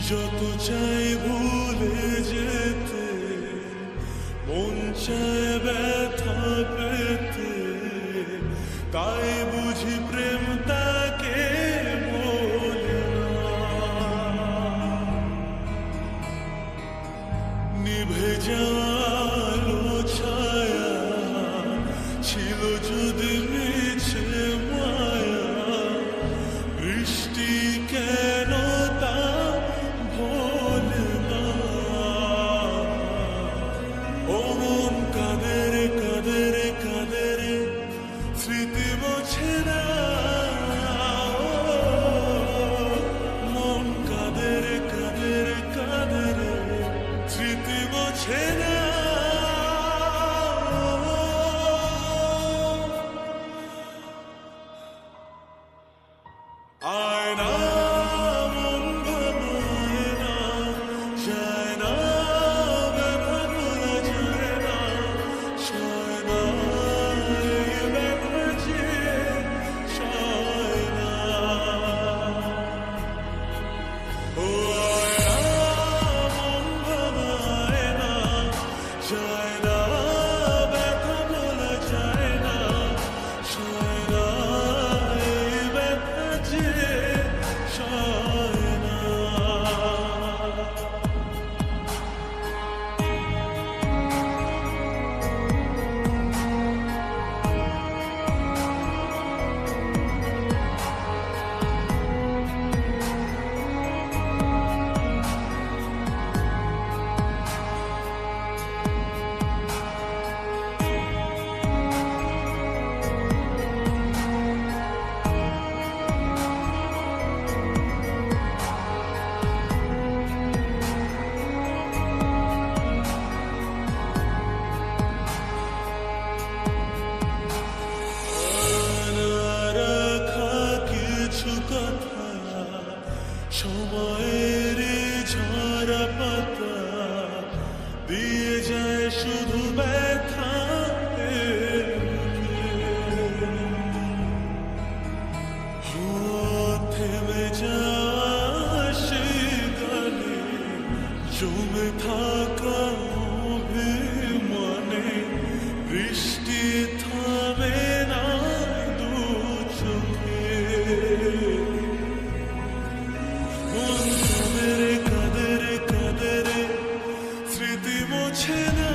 যত চাই ভুলে যেতে, মন চায় ব্যথা পেতে, তাই বুঝি প্রেম তাকে বলে না। নিভে যাওয়ালো ছায়া ছিল যদি মিছে মায়া, বৃষ্টি কেন তা ভোলে না। ও মন কাঁদে রে কাঁদে রে কাঁদে রে, স্মৃতি মোছে না। মন কাঁদে রে কাঁদে রে কাঁদে রে, স্মৃতি মোছে না। আয়না মন ভাঙায় না, যায় না ব্যথা ভোলা যায় না, সয় না এই ব্যথা যে সয় না। ও আয়না মন ভাঙায় না, যায় না ব্যথা ভোলা যায় না, সয় না এই ব্যথা যে সয় না। সময়ের ঝরা পাতা দিয়ে যায় শুধু ব্যথা, থেমে যাওয়া সেই গানে জমে থাকা অভিমানে, বৃষ্টি থামে না দু চোখে। মন কাঁদে রে কাঁদে রে কাঁদে রে, স্মৃতি মোছে না।